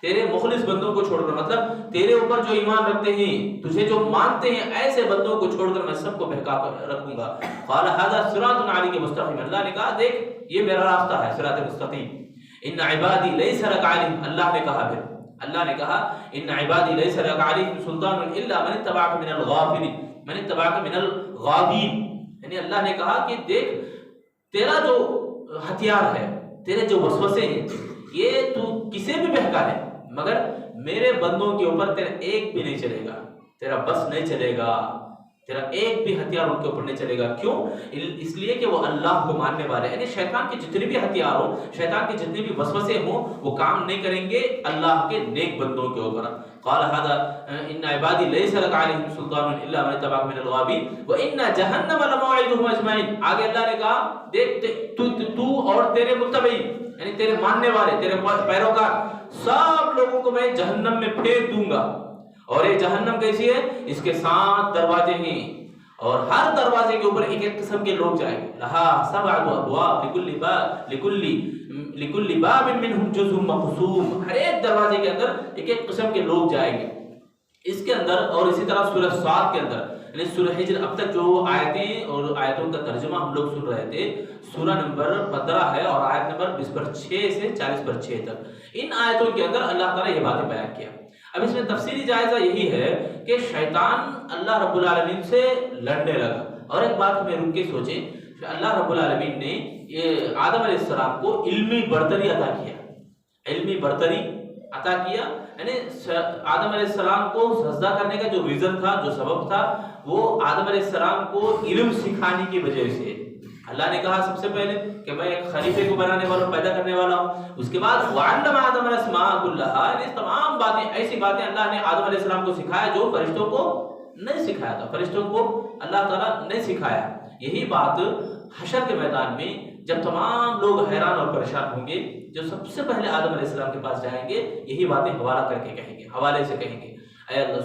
تیرے مخلص بندوں کو چھوڑ کر، مطلب تیرے اوپر جو ایمان رکھتے ہیں، تجھے جو مانتے ہیں، ایسے بندوں کو چھوڑ کر میں سب کو بہکا کر رکھوں گا۔ قال ھذا صراط علی مستقیم، اللہ نے کہا دیکھ یہ میرا راستہ ہے صراط مستقیم۔ ان عبادی لیس لک علیہم، اللہ نے کہا پھر اللہ نے کہا ان عبادی لیس لک علیہم سلطان الا من اتبعک من الغافلین من اتبعک من الغاوین، یعنی اللہ نے کہا کہ دیکھ تیرا جو ہتھیار ہے، تیرے جو وسوسے ہیں، یہ تو کسے بھی بہکا لے مگر میرے بندوں کے اوپر تیرا ایک بھی نہیں چلے گا، تیرا بس نہیں چلے گا، تیرا ایک بھی ہتھیار ان کے اوپر نہیں چلے گا۔ کیوں؟ اس لیے کہ وہ اللہ کو ماننے والے ہیں، یعنی شیطان کے جتنے بھی ہتھیار ہوں، شیطان کے جتنے بھی وسوسے ہوں، وہ کام نہیں کریں گے اللہ کے نیک بندوں کے اوپر۔ قال هذا ان عبادی لیس لک علیہم سلطان الا من اتبعک من الغاوین وان جہنم لموعدهم اجمعین۔ آگے اللہ نے کہا دیکھ تو اور تیرے متبعین یعنی تیرے ماننے والے، تیرے پیروکار، سب لوگوں کو میں جہنم میں پھینک دوں گا۔ اور یہ جہنم کیسی ہے؟ اس کے 7 دروازے ہیں اور ہر دروازے کے اوپر ایک ایک قسم کے لوگ جائیں گے۔ لہا 7 ابواب لکل باب منہم جزء مقسوم، ہر ایک دروازے کے اندر ایک ایک قسم کے لوگ جائیں گے اس کے اندر۔ اور اسی طرح سورہ صاد کے اندر یعنی سورہ ہجر، اب تک جو آیتیں اور آیتوں کا ترجمہ ہم لوگ سن رہے تھے، سورہ نمبر 15 ہے اور آیت نمبر 20/6 سے 40/6 تک، ان آیتوں کے اندر اللہ تعالیٰ یہ باتیں بیان کیا۔ اب اس میں تفصیلی جائزہ یہی ہے کہ شیطان اللہ رب العالمین سے لڑنے لگا۔ اور ایک بات ہمیں رک کے سوچیں کہ اللہ رب العالمین نے آدم علیہ السلام کو علمی برتری عطا کیا، علمی برتری عطا کیا، یعنی آدم علیہ السلام کو سجدہ کرنے کا جو ریزن تھا، جو سبب تھا، وہ آدم علیہ السلام کو علم سکھانے کی وجہ سے۔ اللہ نے کہا سب سے پہلے کہ میں ایک خلیفے کو بنانے والا ہوں، پیدا کرنے والا ہوں۔ اس کے بعد وعلم آدم الاسماء کلھا، یعنی تمام باتیں، ایسی باتیں اللہ نے آدم علیہ السلام کو سکھایا جو فرشتوں کو نہیں سکھایا تھا، فرشتوں کو اللہ تعالیٰ نہیں سکھایا۔ یہی بات حشر کے میدان میں جب تمام لوگ حیران اور پریشان ہوں گے، جو سب سے پہلے آدم علیہ السلام کے پاس جائیں گے، یہی باتیں حوالہ کر کے کہیں گے، حوالے سے کہیں گے۔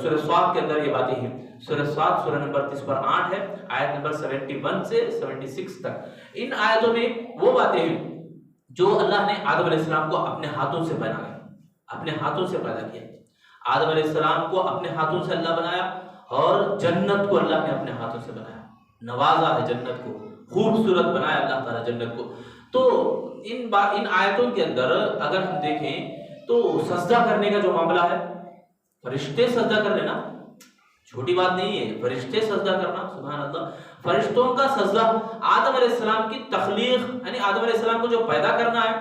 سورہ صاد کے اندر یہ باتیں ہیں، سورہ صاد سورہ نمبر 30/8 ہے، آیت نمبر 71 سے 76 تک۔ ان آیتوں میں وہ باتیں ہیں جو اللہ نے آدم علیہ السلام کو اپنے ہاتھوں سے بنایا، اپنے ہاتھوں سے پیدا کیا۔ آدم علیہ السلام کو اپنے ہاتھوں سے اللہ بنایا اور جنت کو اللہ نے اپنے ہاتھوں سے بنایا، نوازا ہے جنت کو، خوبصورت بنایا اللہ تعالیٰ جنت کو۔ تو ان آیتوں کے اندر اگر ہم دیکھیں تو سجدہ کرنے کا جو معاملہ ہے، فرشتے سجدہ کر لینا چھوٹی بات نہیں ہے، فرشتے سجدہ کرنا، سبحان اللہ، فرشتوں کا سجدہ، آدم علیہ السلام کی تخلیق یعنی آدم علیہ السلام کو جو پیدا کرنا ہے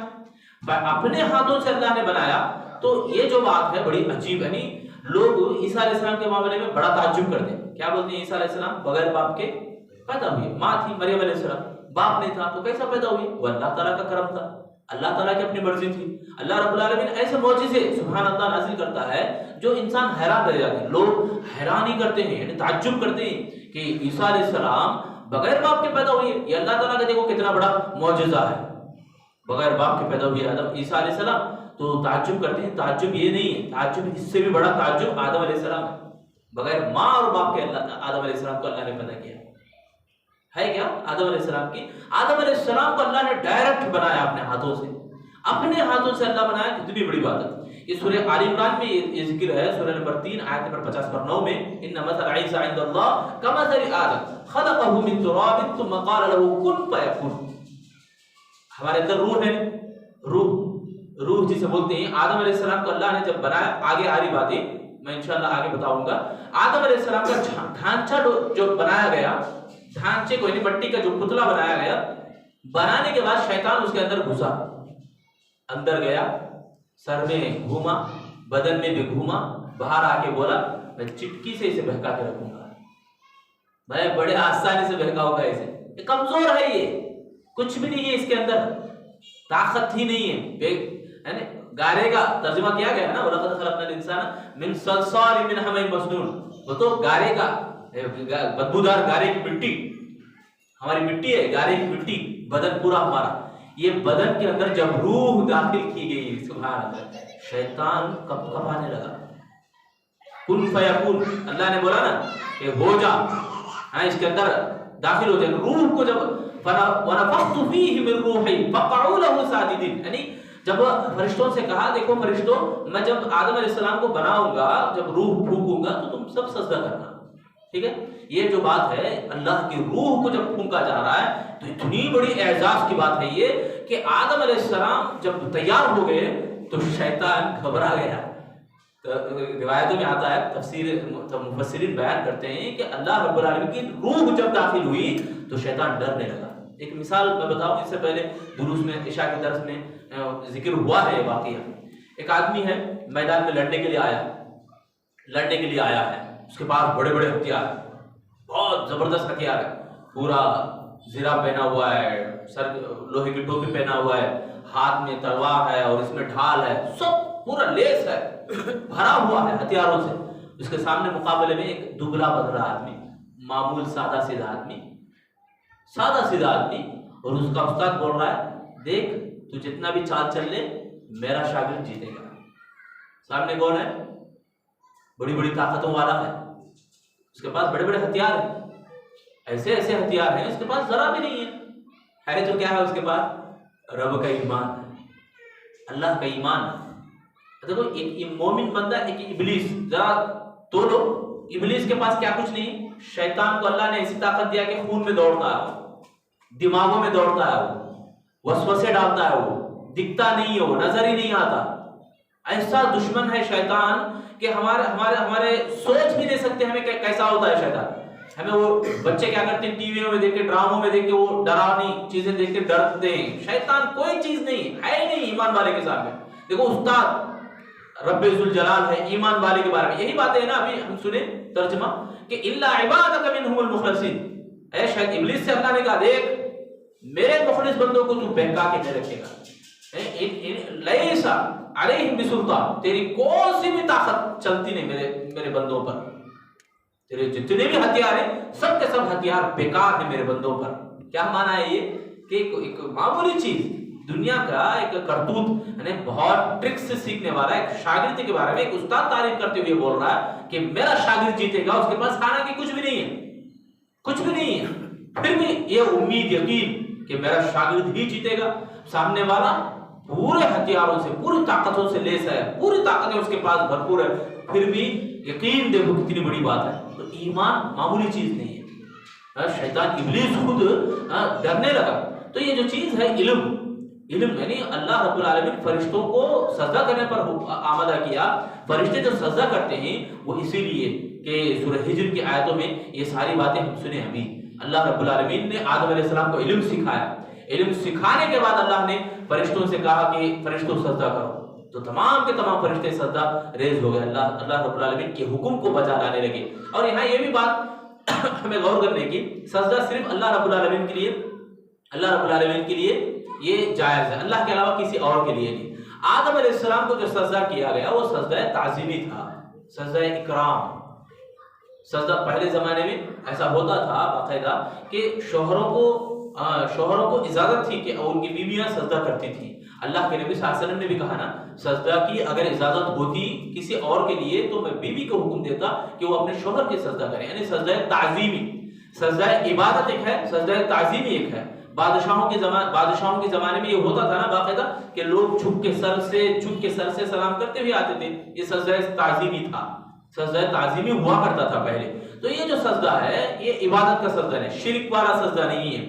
اپنے ہاتھوں سے اللہ نے بنایا۔ تو یہ جو بات ہے بڑی عجیب، یعنی لوگ عیسیٰ علیہ السلام کے معاملے میں بڑا تعجب کرتے ہیں۔ کیا بولتے ہیں؟ عیسیٰ علیہ السلام بغیر باپ کے پیدا ہوئے، ماں تھی مریم علیہ السلام، باپ نہیں تھا تو کیسا پیدا ہوئی؟ وہ اللہ تعالیٰ کا کرم تھا، اللہ تعالیٰ کی اپنی مرضی تھی۔ اللہ رب العالمین ایسے معجزے سبحان اللہ نازل کرتا ہے جو انسان حیران رہ جاتے ہیں، لوگ حیران ہی کرتے ہیں، یعنی تعجب کرتے ہیں کہ عیسیٰ علیہ السلام بغیر باپ کے پیدا ہوئی ہے، یہ اللہ تعالیٰ کا دیکھو کتنا بڑا معجزہ ہے، بغیر باپ کے پیدا ہوئی آدم عیسیٰ علیہ السلام۔ تو تعجب کرتے ہیں، تعجب یہ نہیں ہے، تعجب اس سے بھی بڑا تعجب آدم علیہ السلام ہے، بغیر ماں اور باپ کے آدم علیہ السلام کو اللہ نے پیدا کیا ہے۔ کیا آدم علیہ السلام کی، آدم علیہ السلام کو اللہ نے ڈائریکٹ بنایا اپنے ہاتھوں سے، اپنے ہاتھوں سے اللہ بنایا، کتنی بڑی بات ہے۔ یہ سورہ آل عمران میں یہ ذکر ہے، سورہ نمبر 3 آیت نمبر 50/9 میں، ان مثل عیسی عند اللہ کمثل آدم خلقہ من تراب ثم قال له کن فیکون۔ ہمارے اندر روح ہے، روح جسے بولتے ہیں، آدم علیہ السلام کو اللہ نے جب بنایا، آگے آ رہی باتیں میں انشاءاللہ آگے بتاؤں گا۔ آدم علیہ السلام کا ڈھانچہ جو بنایا گیا، ڈھانچے کو یعنی مٹی کا جو پتلا بنایا گیا، بنانے کے بعد شیطان اس کے اندر گھسا، اندر گیا، سر میں گھوما، بدن میں بھی گھوما، باہر آ کے بولا میں چٹکی سے اسے بہکا کے رکھوں گا، میں بڑے آسانی سے بہکاؤں گا اسے، یہ کمزور ہے، یہ کچھ بھی نہیں ہے اس کے اندر، طاقت ہی نہیں ہے۔ یعنی گارے کا ترجمہ کیا گیا ہے نا، وَلَقَدْ خَلَقْنَا الْإِنسَانَ مِنْ صَلْصَالٍ مِنْ حَمَإٍ مَسْنُونٍ، وہ تو گارے کا بدبودار گارے کی مٹی، ہماری مٹی ہے، گارے کی مٹی، بدن پورا ہمارا، یہ بدن کے اندر جب روح داخل کی گئی، سبحان اللہ، شیطان کب کبانے لگا، کن فیکون، اللہ نے بولا نا کہ ہو جا، اس کے اندر داخل ہو جائے، روح کو جب وَنَفَخْتُ فِيهِ مِن رُوحِي فَقَعُوا لَهُ سَاجِدِينَ، یعنی جب فرشتوں سے کہا دیکھو فرشتوں، میں جب آدم علیہ السلام کو بناؤں گا، جب روح پھونکوں گا تو تم سب سجدہ کرنا، ٹھیک ہے۔ یہ جو بات ہے اللہ کی روح کو جب پھونکا جا رہا ہے تو اتنی بڑی اعزاز کی بات ہے یہ کہ آدم علیہ السلام جب تیار ہو گئے تو شیطان گھبرا گیا، روایتوں میں آتا ہے، تفسیر مفسرین بیان کرتے ہیں کہ اللہ رب العالمین کی روح جب داخل ہوئی تو شیطان ڈرنے لگا۔ ایک مثال میں بتاؤں، اس سے پہلے دروس میں عشاء کے درس میں ذکر ہوا ہے یہ واقعہ۔ ایک آدمی ہے میدان میں لڑنے کے لیے آیا ہے، اس کے پاس بڑے بڑے ہتھیار، بہت زبردست ہتھیار ہے، پورا زرہ پہنا ہوا ہے، سر لوہے کی ٹوپی پہنا ہوا ہے، ہاتھ میں تلوار ہے اور اس میں ڈھال ہے، سب پورا لیس ہے، بھرا ہوا ہے ہتھیاروں سے۔ اس کے سامنے مقابلے میں ایک دبلا پتلا آدمی، معمول سادہ سیدھا آدمی، اور اس کا استاد بول رہا ہے دیکھ تو جتنا بھی چال چل لے میرا شاگرد جیتے گا۔ سامنے کون ہے؟ بڑی بڑی طاقتوں والا ہے، اس کے پاس بڑے بڑے ہتھیار ہیں، ایسے ایسے ہتھیار ہیں، اس کے پاس ذرا بھی نہیں ہے تو کیا ہے اس کے پاس؟ رب کا ایمان ہے، اللہ کا ایمان ہے۔ دیکھو ایک مومن بندہ، ایک ابلیس، ذرا تو لو، ابلیس کے پاس کیا کچھ نہیں۔ شیطان کو اللہ نے ایسی طاقت دیا کہ خون میں دوڑتا ہے، دماغوں میں دوڑتا ہے، وہ وسوسے ڈالتا ہے، وہ دکھتا نہیں ہے، وہ نظر ہی نہیں آتا۔ ایسا دشمن ہے شیطان کہ ہمارے سوچ بھی نہیں سکتے ہمیں کیسا ہوتا ہے شیطان۔ ہمیں وہ بچے کیا کرتے ہیں، ٹی ویوں میں دیکھ کے، ڈراموں میں دیکھ کے، وہ ڈراونی چیزیں دیکھ کے ڈرتے ہیں۔ شیطان کوئی چیز نہیں ہے، ہی نہیں ایمان والے کے سامنے۔ دیکھو استاد رب ذوالجلال ہے ایمان والے کے بارے میں، یہی باتیں ہیں نا ابھی ہم سنے ترجمہ کہ الا عبادک منہم المخلصین۔ اے شاید ابلیس سے اللہ نے کہا دیکھ میرے مخلص بندوں کو تو بہکا کے نہیں رکھے گا، لیس علیہم بسلطان، تیری کون سی بھی طاقت چلتی نہیں میرے بندوں پر، تیرے جتنے بھی ہتھیار ہیں سب کے سب ہتھیار بیکار ہیں میرے بندوں پر۔ کیا مانا ہے یہ کہ ایک معمولی چیز دنیا کا ایک کرتوت، یعنی بہت ٹرک سے سیکھنے والا ایک شاگرد کے بارے میں ایک استاد تعریف کرتے ہوئے بول رہا ہے کہ میرا شاگرد جیتے گا، اس کے پاس کھانا کی کچھ بھی نہیں ہے، پھر بھی یہ امید یقین کہ میرا شاگرد ہی جیتے گا۔ سامنے والا پورے ہتھیاروں سے، پوری طاقتوں سے لیس ہے، پوری طاقتیں اس کے پاس بھرپور ہے، پھر بھی یقین دیکھو کتنی بڑی بات ہے۔ تو ایمان معمولی چیز نہیں ہے۔ شیطان ابلیس خود ڈرنے لگا۔ تو یہ جو چیز ہے علم یعنی اللہ رب العالمین فرشتوں کو سجدہ کرنے پر آمادہ کیا۔ فرشتے جو سجدہ کرتے ہیں وہ اسی لیے کہ سورہ ہجر کی آیتوں میں یہ ساری باتیں ہم سنے ابھی۔ اللہ رب العالمین نے آدم علیہ السلام کو علم سکھایا، علم سکھانے کے بعد اللہ نے فرشتوں سے کہا کہ فرشتوں سجدہ کرو، تو تمام کے تمام فرشتے سجدہ ریز ہو گئے، اللہ رب العالمین کے حکم کو بجا لانے لگے۔ اور یہاں یہ بھی بات ہمیں غور کرنے کی، سجدہ صرف اللہ رب العالمین کے لیے یہ جائز ہے، اللہ کے علاوہ کسی اور کے لیے نہیں۔ آدم علیہ السلام کو جو سجدہ کیا گیا وہ سجدہ تعظیمی تھا، سجدہ اکرام۔ سجدہ پہلے زمانے میں ایسا ہوتا تھا باقاعدہ کہ شوہروں کو اجازت تھی کہ ان کی بیویاں سجدہ کرتی تھیں۔ اللہ کے نبی صلی اللہ علیہ وسلم نے بھی کہا نا، سجدہ کی اگر اجازت ہوتی کسی اور کے لیے تو میں بیوی کو حکم دیتا کہ وہ اپنے شوہر کے سجدہ کرے، یعنی سجدہ تعظیمی۔ سجدہ عبادت ایک ہے، سجدہ تعظیمی ایک ہے۔ بادشاہوں کے زمانے میں یہ ہوتا تھا نا باقاعدہ کہ لوگ جھک کے سر سے سلام کرتے ہوئے آتے تھے، یہ سجدہ تعظیمی تھا، سجدہ تعظیمی ہوا کرتا تھا پہلے۔ تو یہ جو سجدہ ہے یہ عبادت کا سجدہ ہے، شرک والا سجدہ نہیں ہے۔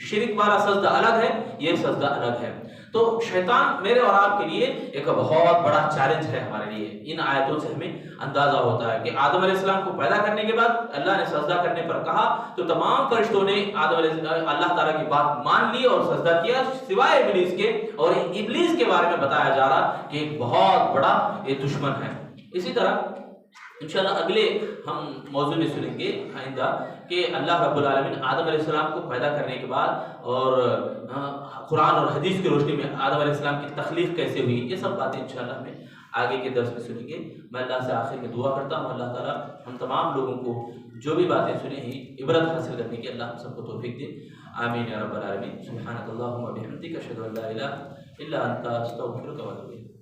شرک والا سجدہ الگ ہے، یہ سجدہ الگ ہے۔ تو شیطان میرے اور آپ کے لیے ایک بہت بڑا چیلنج ہے ہمارے لیے۔ ان آیتوں سے ہمیں اندازہ ہوتا ہے کہ آدم علیہ السلام کو پیدا کرنے کے بعد اللہ نے سجدہ کرنے پر کہا تو تمام فرشتوں نے اللہ تعالیٰ کی بات مان لی اور سجدہ کیا، سوائے ابلیس کے۔ اور ابلیس کے بارے میں بتایا جا رہا کہ ایک بہت بڑا یہ دشمن ہے۔ اسی طرح انشاءاللہ اگلے ہم موضوع میں سنیں گے آئندہ کہ اللہ رب العالمین آدم علیہ السلام کو پیدا کرنے کے بعد اور قرآن اور حدیث کی روشنی میں آدم علیہ السلام کی تخلیق کیسے ہوئی، یہ سب باتیں انشاءاللہ ہمیں آگے کے درس میں سنیں گے۔ میں اللہ سے آخر میں دعا کرتا ہوں اللہ تعالیٰ ہم تمام لوگوں کو جو بھی باتیں سنیں ہیں عبرت حاصل کرنے کی اللہ ہم سب کو توفیق دے، آمین یا رب العالمین۔ سبحانک اللہم و بحمدک، اشہد ان لا الہ الا انت، استغفرک و اتوب الیک۔